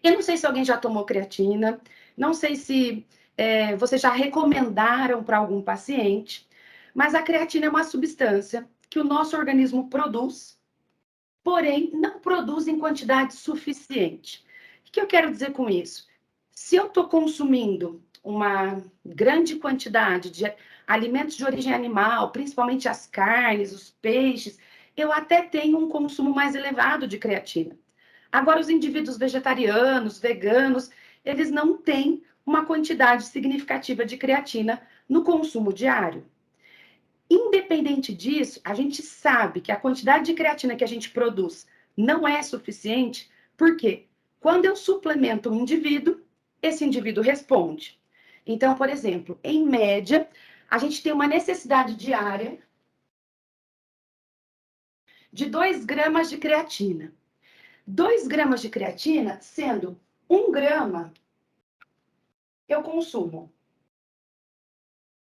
Eu não sei se alguém já tomou creatina, não sei se vocês já recomendaram para algum paciente, mas a creatina é uma substância que o nosso organismo produz, porém não produz em quantidade suficiente. O que eu quero dizer com isso? Se eu estou consumindo uma grande quantidade de alimentos de origem animal, principalmente as carnes, os peixes, eu até tenho um consumo mais elevado de creatina. Agora, os indivíduos vegetarianos, veganos, eles não têm uma quantidade significativa de creatina no consumo diário. Independente disso, a gente sabe que a quantidade de creatina que a gente produz não é suficiente, porque quando eu suplemento um indivíduo, esse indivíduo responde. Então, por exemplo, em média, a gente tem uma necessidade diária de 2 gramas de creatina. 2 gramas de creatina, sendo 1 grama eu consumo.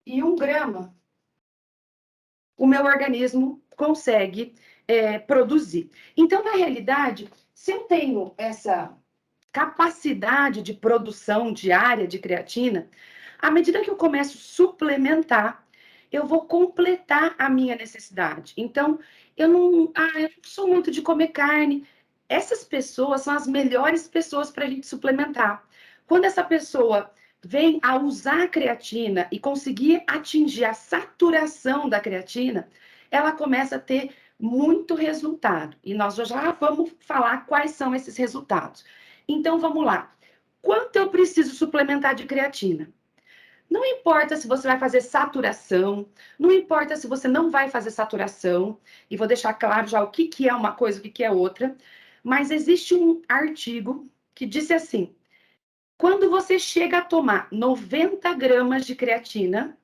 E 1 grama o meu organismo consegue produzir. Então, na realidade, se eu tenho essa capacidade de produção diária de creatina, à medida que eu começo a suplementar, eu vou completar a minha necessidade. Então, eu não sou muito de comer carne. Essas pessoas são as melhores pessoas para a gente suplementar. Quando essa pessoa vem a usar a creatina e conseguir atingir a saturação da creatina, ela começa a ter muito resultado. E nós já vamos falar quais são esses resultados. Então, vamos lá. Quanto eu preciso suplementar de creatina? Não importa se você vai fazer saturação, não importa se você não vai fazer saturação, e vou deixar claro já o que é uma coisa e o que é outra, mas existe um artigo que disse assim: quando você chega a tomar 90 gramas de creatina,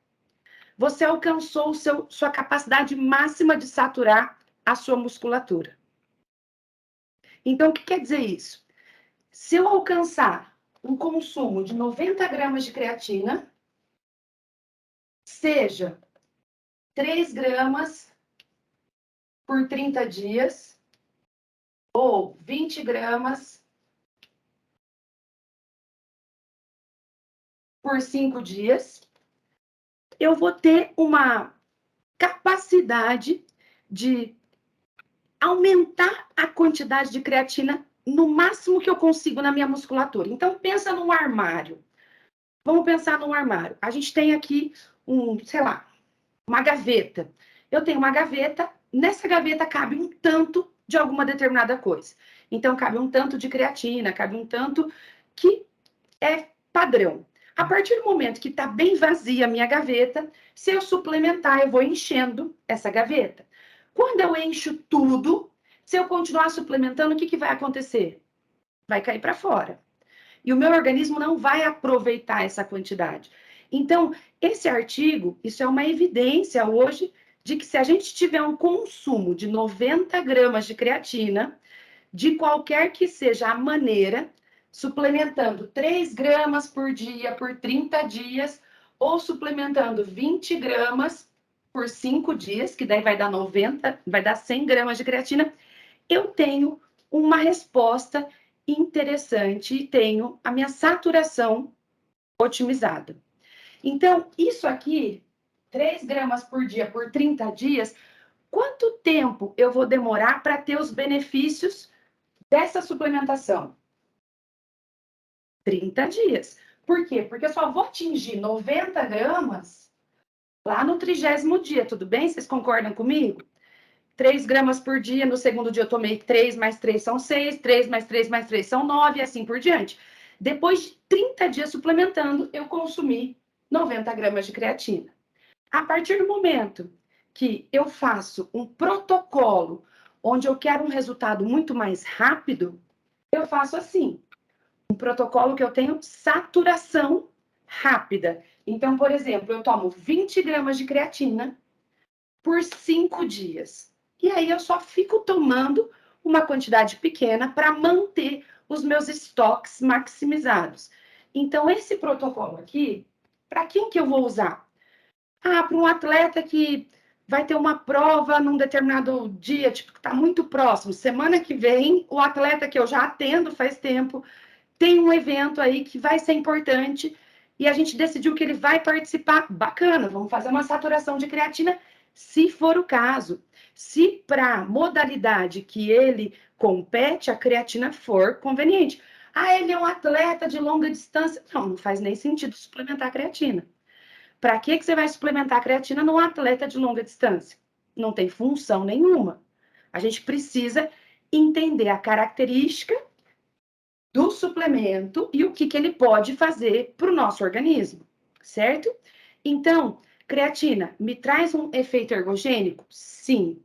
você alcançou sua capacidade máxima de saturar a sua musculatura. Então, o que quer dizer isso? Se eu alcançar um consumo de 90 gramas de creatina, seja 3 gramas por 30 dias, ou 20 gramas por 5 dias, eu vou ter uma capacidade de aumentar a quantidade de creatina no máximo que eu consigo na minha musculatura. Então, pensa num armário. Vamos pensar num armário. A gente tem aqui sei lá, uma gaveta. Eu tenho uma gaveta, nessa gaveta cabe um tanto de alguma determinada coisa. Então, cabe um tanto de creatina, cabe um tanto que é padrão. A partir do momento que está bem vazia a minha gaveta, se eu suplementar, eu vou enchendo essa gaveta. Quando eu encho tudo, se eu continuar suplementando, o que vai acontecer? Vai cair para fora. E o meu organismo não vai aproveitar essa quantidade. Então, esse artigo, isso é uma evidência hoje de que se a gente tiver um consumo de 90 gramas de creatina, de qualquer que seja a maneira, suplementando 3 gramas por dia por 30 dias, ou suplementando 20 gramas por 5 dias, que daí vai dar 90, vai dar 100 gramas de creatina, eu tenho uma resposta interessante e tenho a minha saturação otimizada. Então, isso aqui, 3 gramas por dia por 30 dias, quanto tempo eu vou demorar para ter os benefícios dessa suplementação? 30 dias. Por quê? Porque eu só vou atingir 90 gramas lá no 30º dia, tudo bem? Vocês concordam comigo? 3 gramas por dia, no segundo dia eu tomei 3 mais 3 são 6, 3 mais 3 mais 3 são 9, e assim por diante. Depois de 30 dias suplementando, eu consumi 90 gramas de creatina. A partir do momento que eu faço um protocolo onde eu quero um resultado muito mais rápido, eu faço assim, um protocolo que eu tenho saturação rápida. Então, por exemplo, eu tomo 20 gramas de creatina por 5 dias. E aí eu só fico tomando uma quantidade pequena para manter os meus estoques maximizados. Então, esse protocolo aqui, para quem que eu vou usar? Para um atleta que vai ter uma prova num determinado dia, tipo, que está muito próximo. Semana que vem, o atleta que eu já atendo faz tempo, tem um evento aí que vai ser importante e a gente decidiu que ele vai participar. Bacana, vamos fazer uma saturação de creatina, se for o caso. Se para a modalidade que ele compete, a creatina for conveniente. Ah, ele é um atleta de longa distância. Não, não faz nem sentido suplementar a creatina. Para que você vai suplementar a creatina num atleta de longa distância? Não tem função nenhuma. A gente precisa entender a característica do suplemento e o que ele pode fazer para o nosso organismo, certo? Então, creatina, me traz um efeito ergogênico? Sim.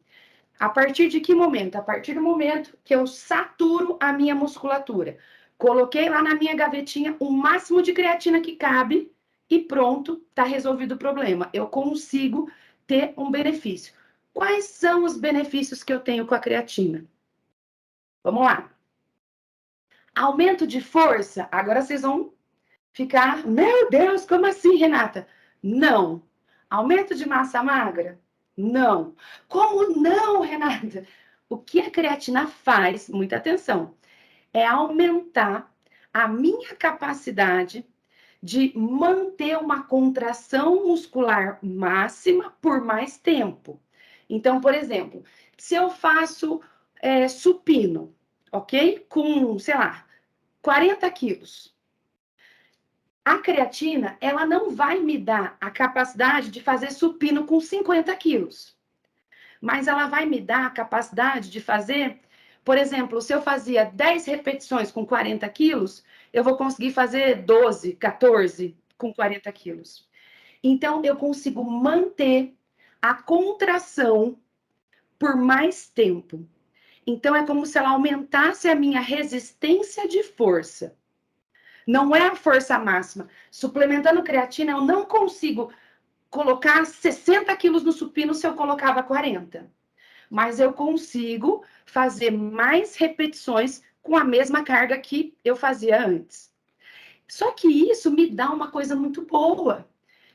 A partir de que momento? A partir do momento que eu saturo a minha musculatura. Coloquei lá na minha gavetinha o máximo de creatina que cabe e pronto, está resolvido o problema. Eu consigo ter um benefício. Quais são os benefícios que eu tenho com a creatina? Vamos lá. Aumento de força. Agora vocês vão ficar, meu Deus, como assim, Renata? Não. Aumento de massa magra? Não. Como não, Renata? O que a creatina faz, muita atenção, é aumentar a minha capacidade de manter uma contração muscular máxima por mais tempo. Então, por exemplo, se eu faço supino, ok? Com, sei lá, 40 quilos. A creatina, ela não vai me dar a capacidade de fazer supino com 50 quilos. Mas ela vai me dar a capacidade de fazer, por exemplo, se eu fazia 10 repetições com 40 quilos, eu vou conseguir fazer 12, 14 com 40 quilos. Então, eu consigo manter a contração por mais tempo. Então, é como se ela aumentasse a minha resistência de força. Não é a força máxima. Suplementando creatina, eu não consigo colocar 60 quilos no supino se eu colocava 40. Mas eu consigo fazer mais repetições com a mesma carga que eu fazia antes. Só que isso me dá uma coisa muito boa,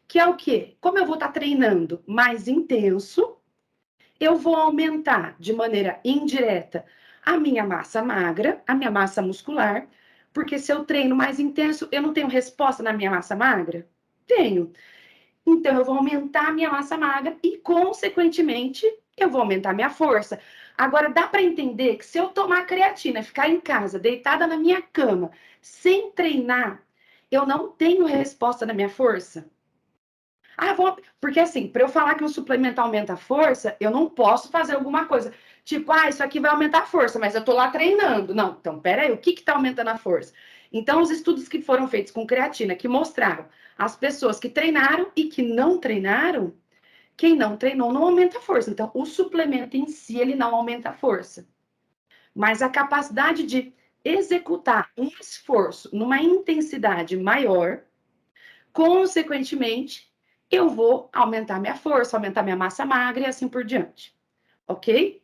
que é o quê? Como eu vou estar treinando mais intenso, eu vou aumentar de maneira indireta a minha massa magra, a minha massa muscular, porque se eu treino mais intenso, eu não tenho resposta na minha massa magra? Tenho. Então, eu vou aumentar a minha massa magra e, consequentemente, eu vou aumentar a minha força. Agora, dá para entender que se eu tomar creatina, ficar em casa, deitada na minha cama, sem treinar, eu não tenho resposta na minha força? Ah, porque assim, para eu falar que um suplemento aumenta a força, eu não posso fazer alguma coisa. Tipo, isso aqui vai aumentar a força, mas eu tô lá treinando. Não, então, peraí, o que que tá aumentando a força? Então, os estudos que foram feitos com creatina, que mostraram as pessoas que treinaram e que não treinaram, quem não treinou não aumenta a força. Então, o suplemento em si, ele não aumenta a força. Mas a capacidade de executar um esforço numa intensidade maior, consequentemente, eu vou aumentar minha força, aumentar minha massa magra e assim por diante. Ok?